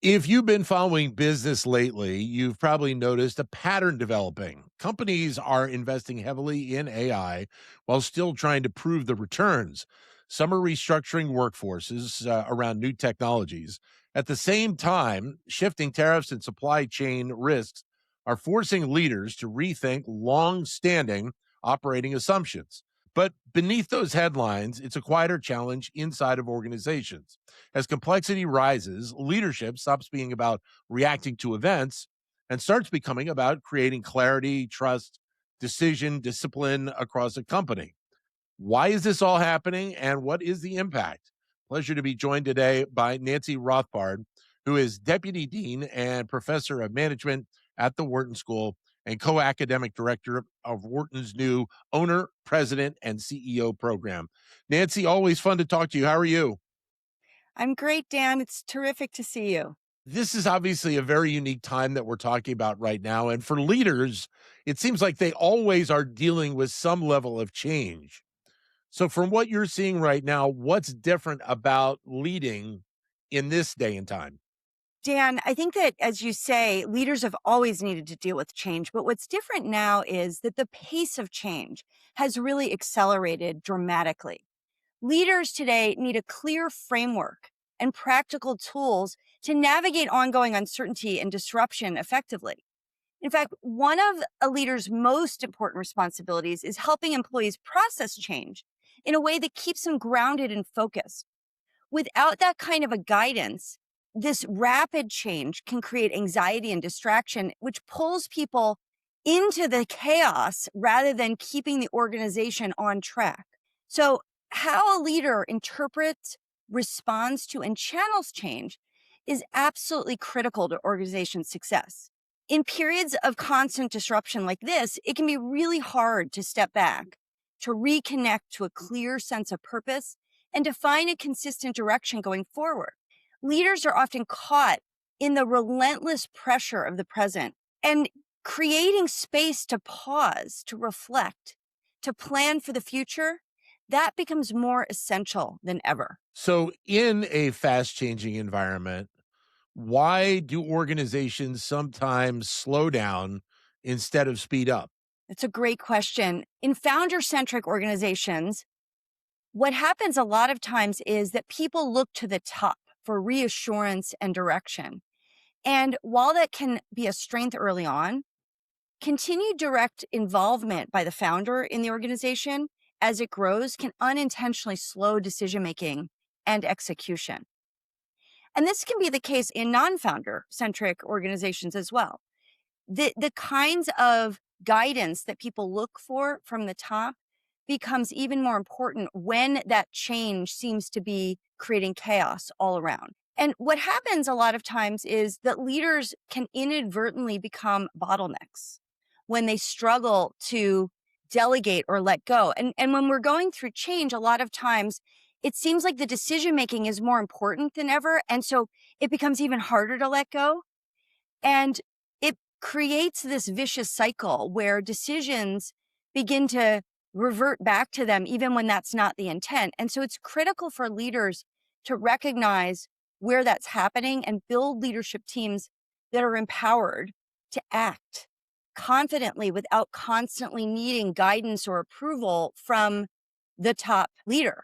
If you've been following business lately, you've probably noticed a pattern developing. Companies are investing heavily in AI while still trying to prove the returns. Some are restructuring workforces around new technologies. At the same time, shifting tariffs and supply chain risks are forcing leaders to rethink long standing operating assumptions. But beneath those headlines, it's a quieter challenge inside of organizations. As complexity rises, leadership stops being about reacting to events and starts becoming about creating clarity, trust, decision, discipline across a company. Why is this all happening and what is the impact? Pleasure to be joined today by Nancy Rothbard, who is Deputy Dean and Professor of Management at the Wharton School and co academic director of Wharton's new Owner, President, and CEO program. Nancy, always fun to talk to you. How are you? I'm great, Dan. It's terrific to see you. This is obviously a very unique time that we're talking about right now. And for leaders, it seems like they always are dealing with some level of change. So, from what you're seeing right now, what's different about leading in this day and time? Dan, I think that, as you say, leaders have always needed to deal with change. But what's different now is that the pace of change has really accelerated dramatically. Leaders today need a clear framework and practical tools to navigate ongoing uncertainty and disruption effectively. In fact, one of a leader's most important responsibilities is helping employees process change in a way that keeps them grounded and focused. Without that kind of a guidance, this rapid change can create anxiety and distraction, which pulls people into the chaos rather than keeping the organization on track. So, how a leader interprets, responds to, and channels change is absolutely critical to organization success. In periods of constant disruption like this, it can be really hard to step back, to reconnect to a clear sense of purpose, and to find a consistent direction going forward. Leaders are often caught in the relentless pressure of the present, and creating space to pause, to reflect, to plan for the future, that becomes more essential than ever. So, in a fast changing environment, why do organizations sometimes slow down instead of speed up? It's a great question. In founder centric organizations, what happens a lot of times is that people look to the top for reassurance and direction. And while that can be a strength early on, continued direct involvement by the founder in the organization as it grows can unintentionally slow decision making and execution. And this can be the case in non founder centric organizations as well. The kinds of guidance that people look for from the top becomes even more important when that change seems to be creating chaos all around. And what happens a lot of times is that leaders can inadvertently become bottlenecks when they struggle to delegate or let go. And when we're going through change, a lot of times it seems like the decision making is more important than ever. And so it becomes even harder to let go. And it creates this vicious cycle where decisions begin to revert back to them, even when that's not the intent. And so it's critical for leaders to recognize where that's happening and build leadership teams that are empowered to act confidently without constantly needing guidance or approval from the top leader.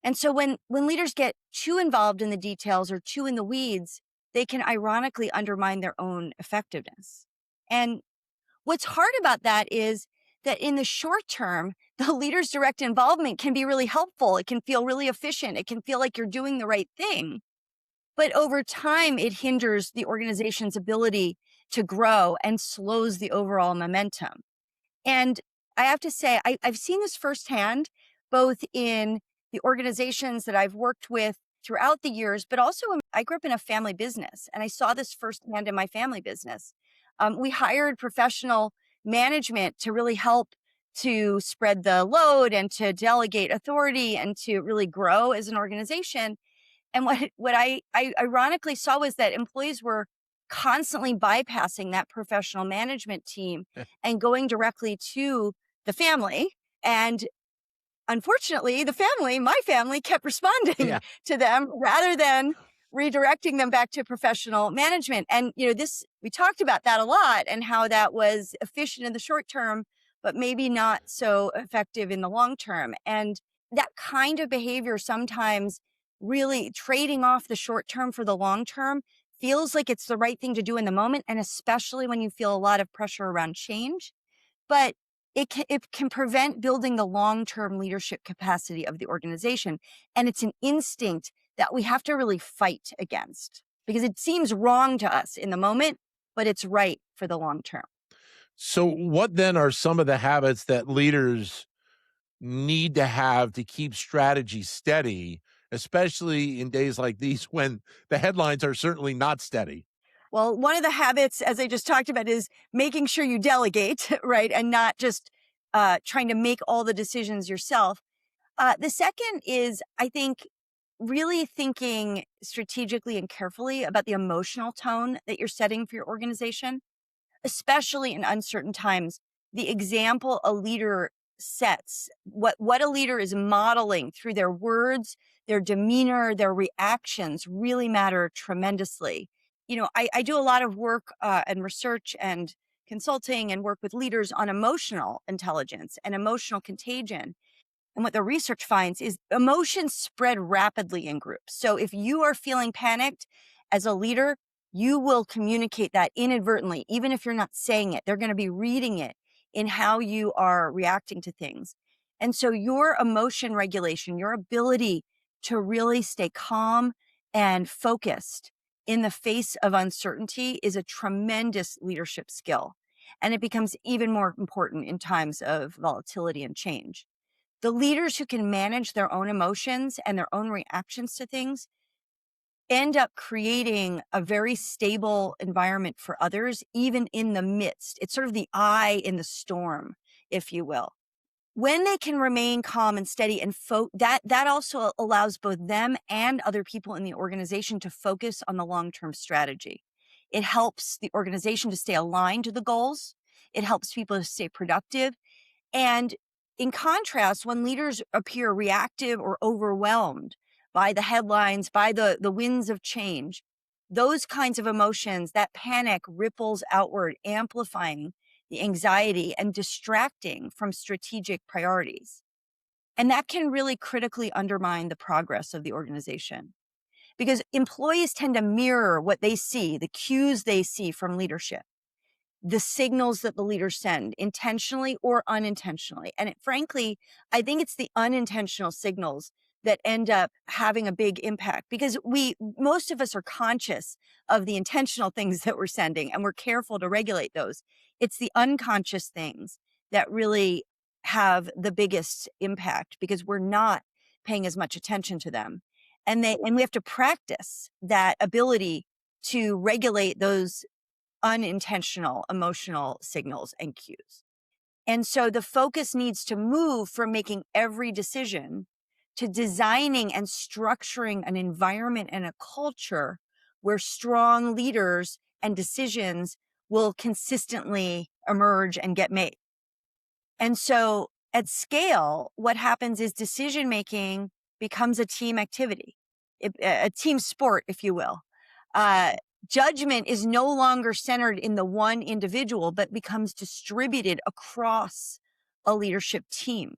And so when leaders get too involved in the details or too in the weeds, they can ironically undermine their own effectiveness. And what's hard about that is that in the short term, the leader's direct involvement can be really helpful. It can feel really efficient. It can feel like you're doing the right thing. But over time, it hinders the organization's ability to grow and slows the overall momentum. And I have to say, I've seen this firsthand, both in the organizations that I've worked with throughout the years, but also I grew up in a family business and I saw this firsthand in my family business. We hired professional management to really help to spread the load and to delegate authority and to really grow as an organization. And what I ironically saw was that employees were constantly bypassing that professional management team and going directly to the family. And unfortunately, my family kept responding Yeah. to them rather than redirecting them back to professional management. And, we talked about that a lot and how that was efficient in the short term, but maybe not so effective in the long term. And that kind of behavior sometimes really trading off the short term for the long term feels like it's the right thing to do in the moment. And especially when you feel a lot of pressure around change, but it can prevent building the long-term leadership capacity of the organization. And it's an instinct that we have to really fight against because it seems wrong to us in the moment, but it's right for the long term. So, what then are some of the habits that leaders need to have to keep strategy steady, especially in days like these when the headlines are certainly not steady? Well, one of the habits, as I just talked about, is making sure you delegate, right? And not just trying to make all the decisions yourself. The second is, I think, really thinking strategically and carefully about the emotional tone that you're setting for your organization, especially in uncertain times. The example a leader sets, what a leader is modeling through their words, their demeanor, their reactions really matter tremendously. I do a lot of work and research and consulting and work with leaders on emotional intelligence and emotional contagion. And what the research finds is emotions spread rapidly in groups. So if you are feeling panicked as a leader, you will communicate that inadvertently, even if you're not saying it. They're going to be reading it in how you are reacting to things. And so your emotion regulation, your ability to really stay calm and focused in the face of uncertainty is a tremendous leadership skill. And it becomes even more important in times of volatility and change. The leaders who can manage their own emotions and their own reactions to things end up creating a very stable environment for others, even in the midst. It's sort of the eye in the storm, if you will. When they can remain calm and steady and that also allows both them and other people in the organization to focus on the long-term strategy. It helps the organization to stay aligned to the goals. It helps people to stay productive. And in contrast, when leaders appear reactive or overwhelmed by the headlines, by the winds of change, those kinds of emotions, that panic ripples outward, amplifying the anxiety and distracting from strategic priorities. And that can really critically undermine the progress of the organization because employees tend to mirror what they see, the cues they see from leadership, the signals that the leaders send intentionally or unintentionally. And frankly, I think it's the unintentional signals that end up having a big impact because most of us are conscious of the intentional things that we're sending and we're careful to regulate those. It's the unconscious things that really have the biggest impact because we're not paying as much attention to them. And we have to practice that ability to regulate those unintentional emotional signals and cues. And so the focus needs to move from making every decision to designing and structuring an environment and a culture where strong leaders and decisions will consistently emerge and get made. And so at scale, what happens is decision making becomes a team activity, a team sport, if you will. Uh, Judgment is no longer centered in the one individual, but becomes distributed across a leadership team.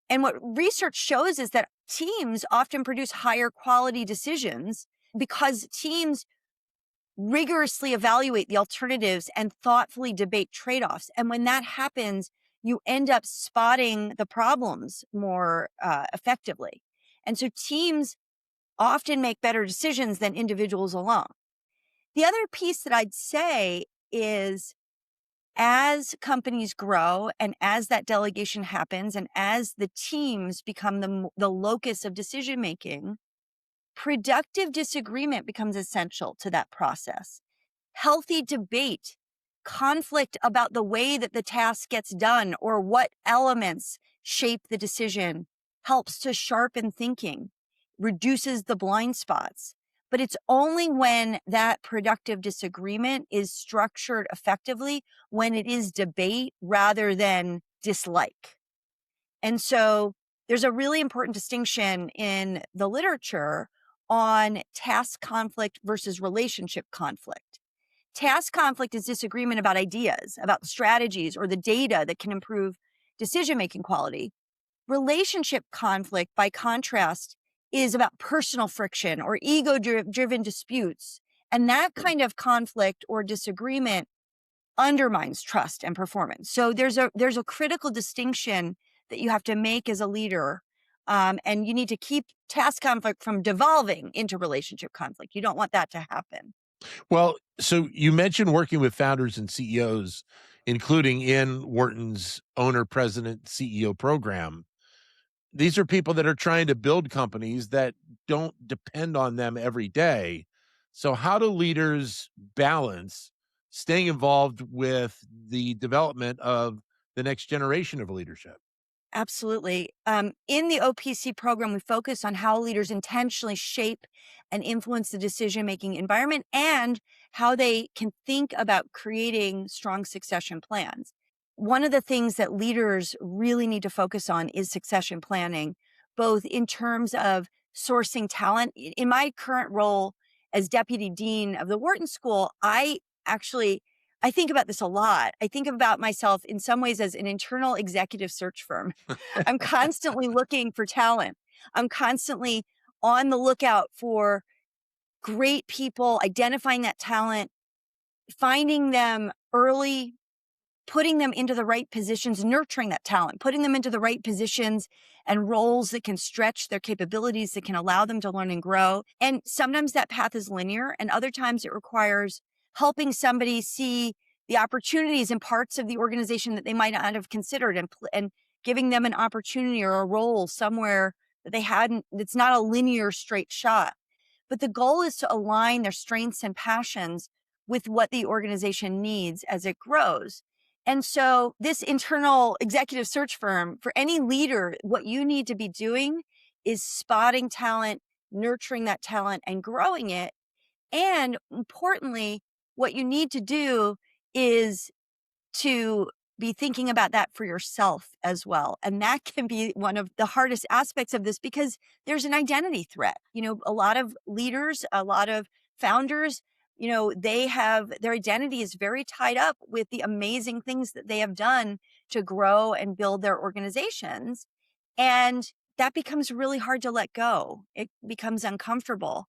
And what research shows is that teams often produce higher quality decisions because teams rigorously evaluate the alternatives and thoughtfully debate trade-offs. And when that happens, you end up spotting the problems more effectively. And so teams often make better decisions than individuals alone. The other piece that I'd say is as companies grow and as that delegation happens and as the teams become the locus of decision making, productive disagreement becomes essential to that process. Healthy debate, conflict about the way that the task gets done or what elements shape the decision helps to sharpen thinking, reduces the blind spots. But it's only when that productive disagreement is structured effectively, when it is debate rather than dislike. And so there's a really important distinction in the literature on task conflict versus relationship conflict. Task conflict is disagreement about ideas, about strategies, or the data that can improve decision making quality. Relationship conflict, by contrast, is about personal friction or ego driven disputes. And that kind of conflict or disagreement undermines trust and performance. So there's a critical distinction that you have to make as a leader. And you need to keep task conflict from devolving into relationship conflict. You don't want that to happen. Well, so you mentioned working with founders and CEOs, including in Wharton's owner president CEO program. These are people that are trying to build companies that don't depend on them every day. So, how do leaders balance staying involved with the development of the next generation of leadership? Absolutely. In the OPC program, we focus on how leaders intentionally shape and influence the decision making environment and how they can think about creating strong succession plans. One of the things that leaders really need to focus on is succession planning, both in terms of sourcing talent. In my current role as deputy dean of the Wharton School, I think about this a lot. I think about myself in some ways as an internal executive search firm. I'm constantly looking for talent. I'm constantly on the lookout for great people, identifying that talent, finding them early, putting them into the right positions, nurturing that talent, putting them into the right positions and roles that can stretch their capabilities, that can allow them to learn and grow. And sometimes that path is linear, and other times it requires helping somebody see the opportunities in parts of the organization that they might not have considered, and giving them an opportunity or a role somewhere that they hadn't, it's not a linear straight shot. But the goal is to align their strengths and passions with what the organization needs as it grows. And so, this internal executive search firm, for any leader, what you need to be doing is spotting talent, nurturing that talent, and growing it. And importantly, what you need to do is to be thinking about that for yourself as well. And that can be one of the hardest aspects of this because there's an identity threat. A lot of leaders, a lot of founders, they have their identity is very tied up with the amazing things that they have done to grow and build their organizations. And that becomes really hard to let go. It becomes uncomfortable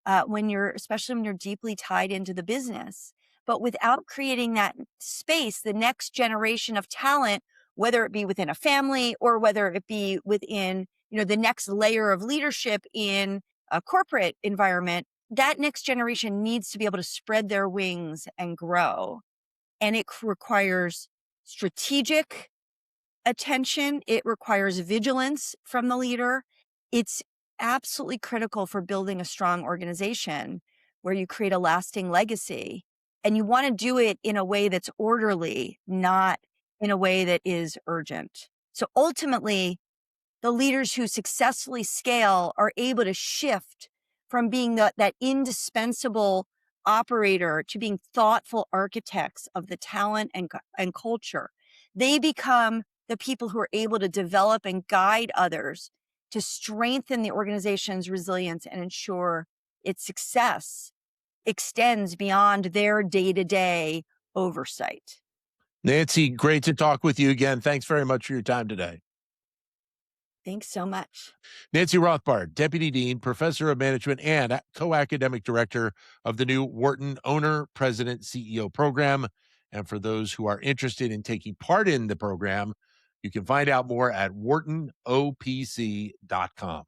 especially when you're deeply tied into the business. But without creating that space, the next generation of talent, whether it be within a family or whether it be within, the next layer of leadership in a corporate environment, that next generation needs to be able to spread their wings and grow. And it requires strategic attention. It requires vigilance from the leader. It's absolutely critical for building a strong organization where you create a lasting legacy. And you want to do it in a way that's orderly, not in a way that is urgent. So ultimately, the leaders who successfully scale are able to shift from being that indispensable operator to being thoughtful architects of the talent and culture. They become the people who are able to develop and guide others to strengthen the organization's resilience and ensure its success extends beyond their day-to-day oversight. Nancy, great to talk with you again. Thanks very much for your time today. Thanks so much. Nancy Rothbard, Deputy Dean, Professor of Management, and co academic director of the new Wharton Owner President CEO program. And for those who are interested in taking part in the program, you can find out more at whartonopc.com.